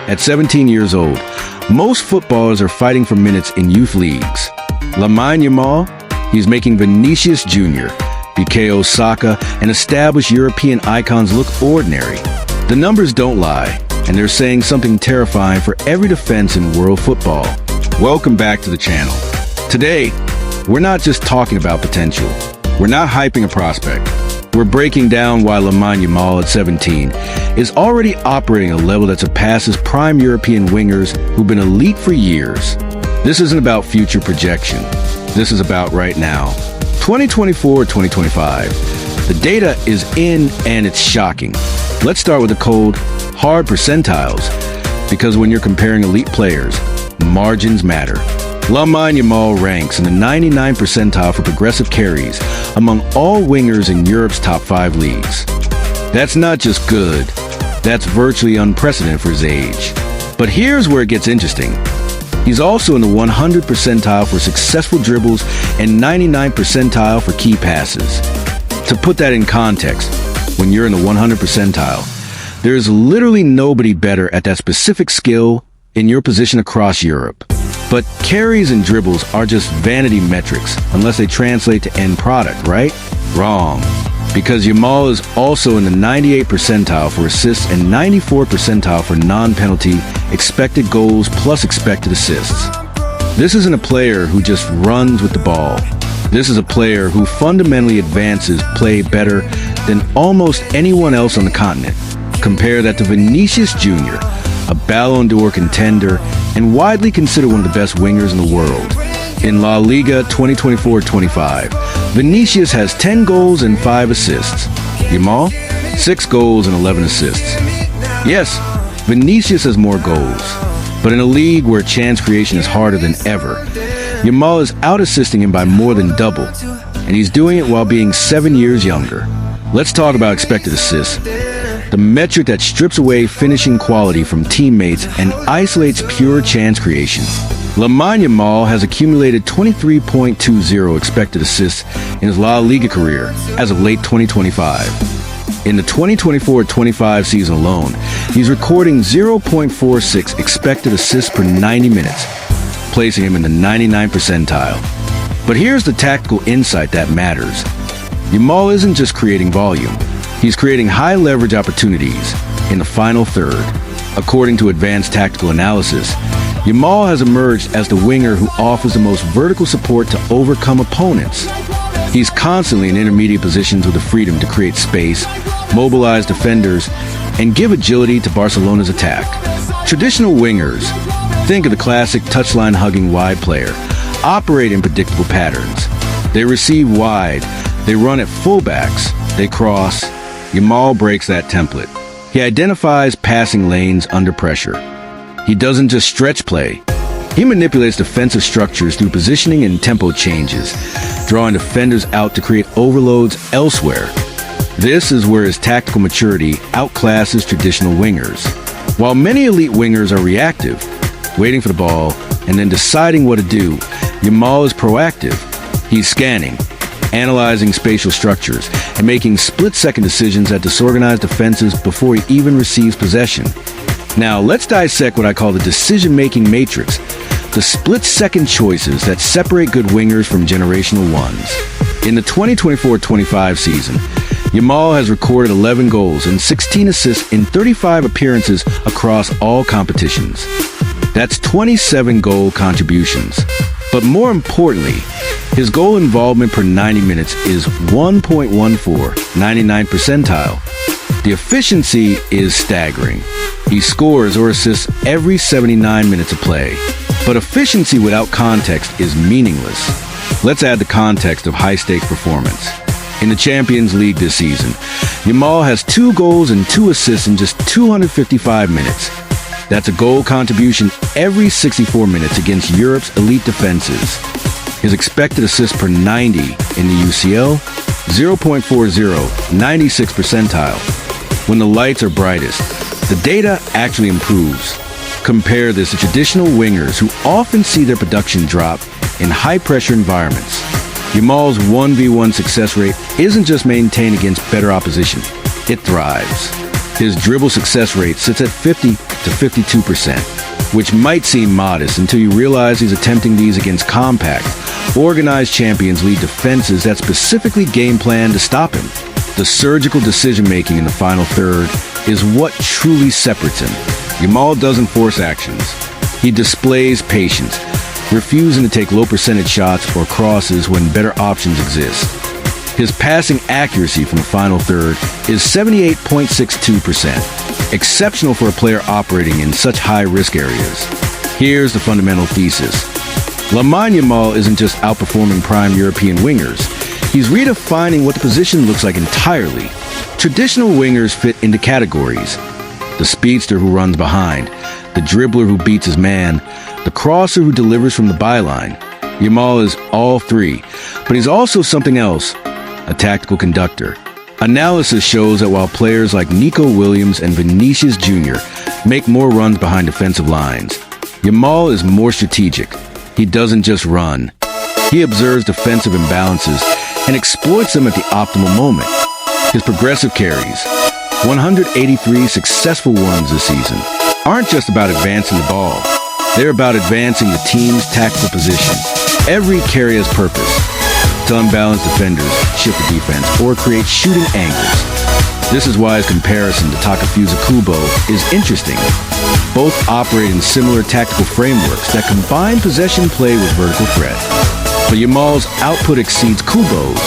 At 17 years old, most footballers are fighting for minutes in youth leagues. Lamine Yamal, he's making Vinicius Jr., Bukayo Saka, and established European icons look ordinary. The numbers don't lie, and they're saying something terrifying for every defense in world football. Welcome back to the channel. Today, we're not just talking about potential. We're not hyping a prospect. We're breaking down why Lamine Yamal at 17 is already operating a level that surpasses prime European wingers who've been elite for years. This isn't about future projection. This is about right now. 2024-2025. The data is in and it's shocking. Let's start with the cold, hard percentiles, because when you're comparing elite players, margins matter. Lamine Yamal ranks in the 99th percentile for progressive carries among all wingers in Europe's top 5 leagues. That's not just good, that's virtually unprecedented for his age. But here's where it gets interesting. He's also in the 100th percentile for successful dribbles and 99th percentile for key passes. To put that in context, when you're in the 100th percentile, there's literally nobody better at that specific skill in your position across Europe. But carries and dribbles are just vanity metrics unless they translate to end product, right? Wrong. Because Yamal is also in the 98th percentile for assists and 94th percentile for non-penalty expected goals plus expected assists. This isn't a player who just runs with the ball. This is a player who fundamentally advances play better than almost anyone else on the continent. Compare that to Vinicius Jr., a Ballon d'Or contender and widely considered one of the best wingers in the world. In La Liga 2024-25, Vinicius has 10 goals and 5 assists. Yamal, 6 goals and 11 assists. Yes, Vinicius has more goals, but in a league where chance creation is harder than ever, Yamal is out-assisting him by more than double, and he's doing it while being 7 years younger. Let's talk about expected assists, the metric that strips away finishing quality from teammates and isolates pure chance creation. Lamine Yamal has accumulated 23.20 expected assists in his La Liga career as of late 2025. In the 2024-25 season alone, he's recording 0.46 expected assists per 90 minutes, placing him in the 99th percentile. But here's the tactical insight that matters. Yamal isn't just creating volume. He's creating high-leverage opportunities in the final third. According to advanced tactical analysis, Yamal has emerged as the winger who offers the most vertical support to overcome opponents. He's constantly in intermediate positions with the freedom to create space, mobilize defenders, and give agility to Barcelona's attack. Traditional wingers, think of the classic touchline-hugging wide player, operate in predictable patterns. They receive wide, they run at fullbacks, they cross. Yamal breaks that template. He identifies passing lanes under pressure. He doesn't just stretch play. He manipulates defensive structures through positioning and tempo changes, drawing defenders out to create overloads elsewhere. This is where his tactical maturity outclasses traditional wingers. While many elite wingers are reactive, waiting for the ball and then deciding what to do, Yamal is proactive. He's scanning, analyzing spatial structures, and making split-second decisions that disorganize defenses before he even receives possession. Now, let's dissect what I call the decision-making matrix, the split-second choices that separate good wingers from generational ones. In the 2024-25 season, Yamal has recorded 11 goals and 16 assists in 35 appearances across all competitions. That's 27 goal contributions. But more importantly, his goal involvement per 90 minutes is 1.14, 99th percentile. The efficiency is staggering. He scores or assists every 79 minutes of play. But efficiency without context is meaningless. Let's add the context of high-stakes performance. In the Champions League this season, Yamal has 2 goals and 2 assists in just 255 minutes. That's a goal contribution every 64 minutes against Europe's elite defenses. His expected assists per 90 in the UCL, 0.40, 96th percentile. When the lights are brightest, the data actually improves. Compare this to traditional wingers who often see their production drop in high-pressure environments. Yamal's 1v1 success rate isn't just maintained against better opposition, it thrives. His dribble success rate sits at 50 to 52%, which might seem modest until you realize he's attempting these against compact, organized Champions League defenses that specifically game plan to stop him. The surgical decision-making in the final third is what truly separates him. Yamal doesn't force actions. He displays patience, refusing to take low-percentage shots or crosses when better options exist. His passing accuracy from the final third is 78.62%, exceptional for a player operating in such high-risk areas. Here's the fundamental thesis. Lamine Yamal isn't just outperforming prime European wingers. He's redefining what the position looks like entirely. Traditional wingers fit into categories: the speedster who runs behind, the dribbler who beats his man, the crosser who delivers from the byline. Yamal is all three, but he's also something else: a tactical conductor. Analysis shows that while players like Nico Williams and Vinicius Jr. make more runs behind defensive lines, Yamal is more strategic. He doesn't just run. He observes defensive imbalances and exploits them at the optimal moment. His progressive carries, 183 successful ones this season, aren't just about advancing the ball. They're about advancing the team's tactical position. Every carry has purpose: to unbalance defenders, shift the defense, or create shooting angles. This is why his comparison to Takefusa Kubo is interesting. Both operate in similar tactical frameworks that combine possession play with vertical threat. But Yamal's output exceeds Kubo's,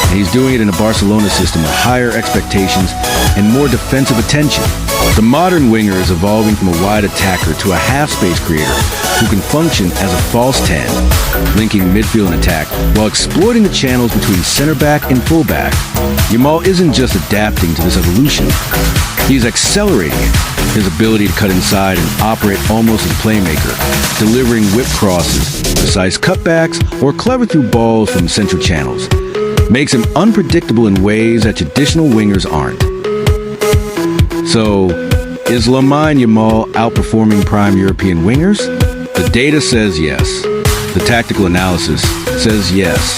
and he's doing it in a Barcelona system with higher expectations and more defensive attention. The modern winger is evolving from a wide attacker to a half-space creator who can function as a false 10, linking midfield and attack while exploiting the channels between center back and fullback. Yamal isn't just adapting to this evolution, he's accelerating it. His ability to cut inside and operate almost as a playmaker, delivering whip crosses, precise cutbacks, or clever through balls from central channels, makes him unpredictable in ways that traditional wingers aren't. So, is Lamine Yamal outperforming prime European wingers? The data says yes. The tactical analysis says yes.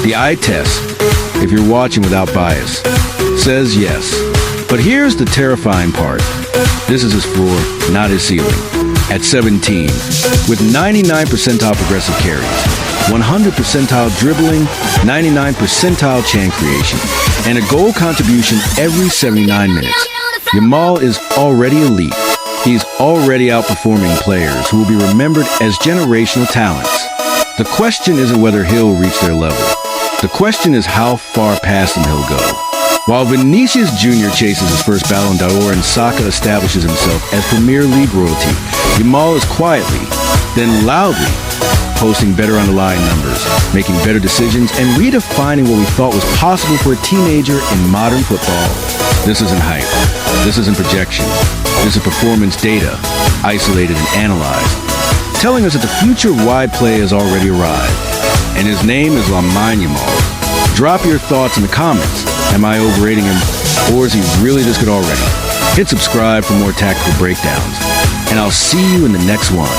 The eye test, if you're watching without bias, says yes. But here's the terrifying part. This is his floor, not his ceiling. At 17, with 99 percentile progressive carries, 100 percentile dribbling, 99 percentile chance creation, and a goal contribution every 79 minutes, Yamal is already elite. He's already outperforming players who will be remembered as generational talents. The question isn't whether he'll reach their level. The question is how far past them he'll go. While Vinicius Jr. chases his first Ballon d'Or and Saka establishes himself as Premier League royalty, Yamal is quietly, then loudly, posting better underlying numbers, making better decisions, and redefining what we thought was possible for a teenager in modern football. This isn't hype. This isn't projection. This is performance data, isolated and analyzed, telling us that the future wide play has already arrived. And his name is Lamine Yamal. Drop your thoughts in the comments. Am I overrating him, or is he really this good already? Hit subscribe for more tactical breakdowns, and I'll see you in the next one.